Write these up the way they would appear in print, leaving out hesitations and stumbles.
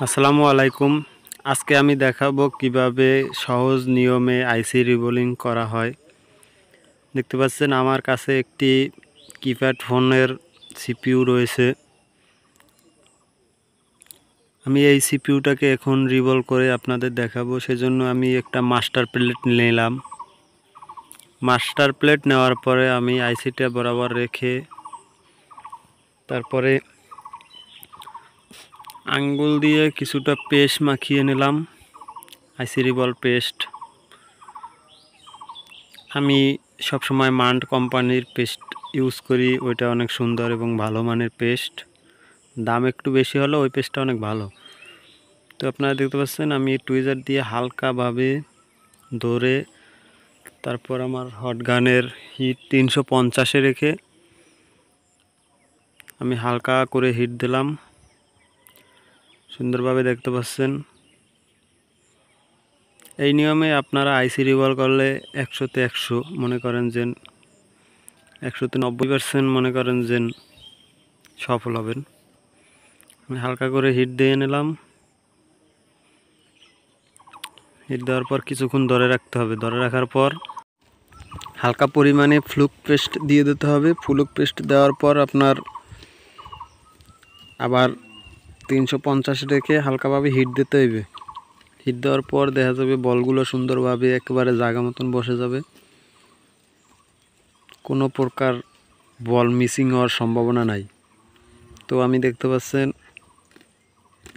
আসসালামু আলাইকুম। আজকে আমি দেখাবো কিভাবে সহজ নিয়মে আইসি রিবোলিং করা হয়। দেখতে পাচ্ছেন আমার কাছে একটি কিপ্যাড ফোনের সিপিইউ রয়েছে। আমি এই সিপিইউটাকে এখন রিবল করে আপনাদের দেখাবো। সেজন্য আমি একটা মাস্টার প্লেট নিলাম। মাস্টার প্লেট নেওয়ার পরে আমি আইসিটা বরাবর রেখে তারপরে আঙ্গুল দিয়ে কিছুটা পেস্ট মাখিয়ে নিলাম, আইসি রিবল পেস্ট। আমি সবসময় মান্ট কোম্পানির পেস্ট ইউজ করি, ওইটা অনেক সুন্দর এবং ভালো মানের পেস্ট। দাম একটু বেশি হলেও ওই পেস্টটা অনেক ভালো। তো আপনারা দেখতে পাচ্ছেন আমি টুইজার দিয়ে হালকাভাবে ধরে তারপর আমার হট গানের হিট 350-এ রেখে আমি হালকা করে হিট দিলাম। সুন্দরভাবে দেখতে পাচ্ছেন। এই নিয়মে আপনারা আইসি রিবল করলে 100-তে 100 মনে করেন যে 100-তে 90% মনে করেন যে সফল হবেন। আমি হালকা করে হিট দিয়ে নিলাম। হিট দেওয়ার পর কিছুক্ষণ ধরে রাখতে হবে। ধরে রাখার পর হালকা পরিমাণে ফ্লুক পেস্ট দিয়ে দিতে হবে। ফ্লুক পেস্ট দেওয়ার পর আপনার আবার 350 রেখে হালকাভাবে হিট দিতে হইবে। হিট দেওয়ার পর দেখা যাবে বলগুলো সুন্দরভাবে একেবারে জায়গা মতন বসে যাবে। কোনো প্রকার বল মিসিং হওয়ার সম্ভাবনা নাই। তো আমি দেখতে পাচ্ছেন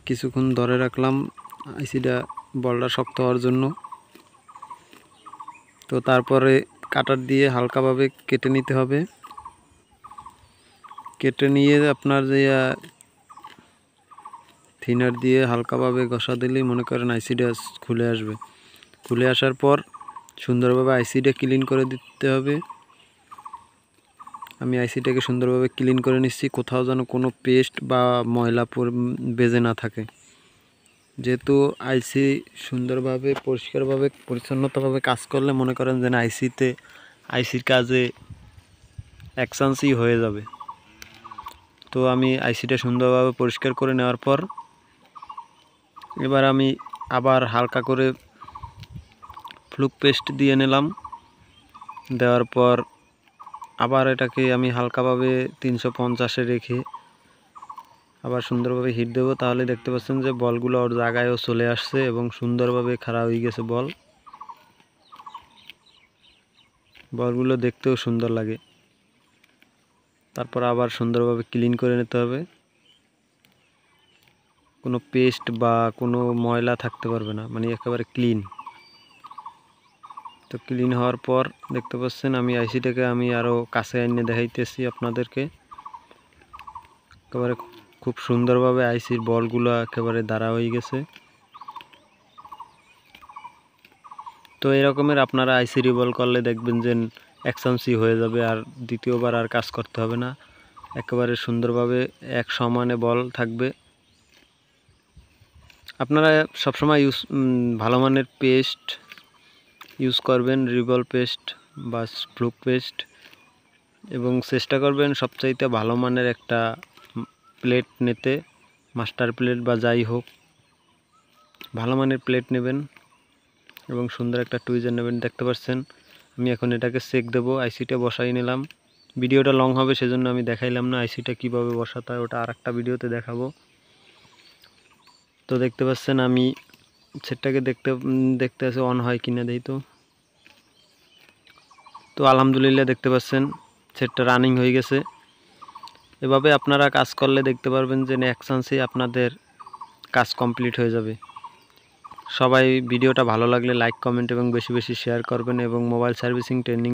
কিছুক্ষণ ধরে রাখলাম আইসিটা বলটা শক্ত হওয়ার জন্য। তো তারপরে কাটার দিয়ে হালকাভাবে কেটে নিতে হবে। কেটে নিয়ে আপনার যে থিনার দিয়ে হালকাভাবে ঘষা দিলেই মনে করেন আইসিটা খুলে আসবে। খুলে আসার পর সুন্দরভাবে আইসিটা ক্লিন করে দিতে হবে। আমি আইসিটাকে সুন্দরভাবে ক্লিন করে নিচ্ছি, কোথাও যেন কোনো পেস্ট বা ময়লা বেজে না থাকে। যেহেতু আইসি সুন্দরভাবে পরিষ্কারভাবে পরিচ্ছন্নতাভাবে কাজ করলে মনে করেন যেন আইসির কাজে অ্যাকশানসি হয়ে যাবে। তো আমি আইসিটা সুন্দরভাবে পরিষ্কার করে নেওয়ার পর এবার আমি আবার হালকা করে ফ্লুক পেস্ট দিয়ে নিলাম। দেওয়ার পর আবার এটাকে আমি হালকাভাবে 350-এ রেখে আবার সুন্দরভাবে হিট দেবো। তাহলে দেখতে পাচ্ছেন যে বলগুলো ওর জায়গায়ও চলে আসছে এবং সুন্দরভাবে খাড়া হয়ে গেছে বলগুলো দেখতেও সুন্দর লাগে। তারপর আবার সুন্দরভাবে ক্লিন করে নিতে হবে। কোনো পেস্ট বা কোনো ময়লা থাকতে পারবে না, মানে একেবারে ক্লিন। তো ক্লিন হওয়ার পর দেখতে পাচ্ছেন আমি আইসিটাকে আমি আরও কাছে এনে দেখাইতেছি আপনাদেরকে। একেবারে খুব সুন্দরভাবে আইসির বলগুলো একেবারে দাঁড়া হয়ে গেছে। তো এরকমের আপনারা আইসি রিবল করলে দেখবেন যে অ্যাকশানসি হয়ে যাবে, আর দ্বিতীয়বার আর কাজ করতে হবে না। একেবারে সুন্দরভাবে এক সমানে বল থাকবে। আপনারা সবসময় ভালো মানের পেস্ট ইউজ করবেন, রিবল পেস্ট বা ফ্লুক পেস্ট, এবং চেষ্টা করবেন সবচাইতে ভালো মানের একটা প্লেট নিতে, মাস্টার প্লেট বা যাই হোক ভালো মানের প্লেট নেবেন এবং সুন্দর একটা টুইজার নেবেন। দেখতে পাচ্ছেন আমি এখন এটাকে চেক দেবো। আইসিটা বসাই নিলাম। ভিডিওটা লং হবে সেজন্য আমি দেখাইলাম না আইসিটা কিভাবে বসাতে হয়, ওটা আরেকটা ভিডিওতে দেখাবো। তো দেখতে পাচ্ছেন আমি সেটটাকে দেখতে আছে অন হয় কিনা দেই। তো আলহামদুলিল্লাহ দেখতে পাচ্ছেন সেটটা রানিং হয়ে গেছে। এভাবে আপনারা কাজ করলে দেখতে পারবেন যে এক চান্সেই আপনাদের কাজ কমপ্লিট হয়ে যাবে। সবাই ভিডিওটা ভালো লাগলে লাইক, কমেন্ট এবং বেশি বেশি শেয়ার করবেন এবং মোবাইল সার্ভিসিং ট্রেনিং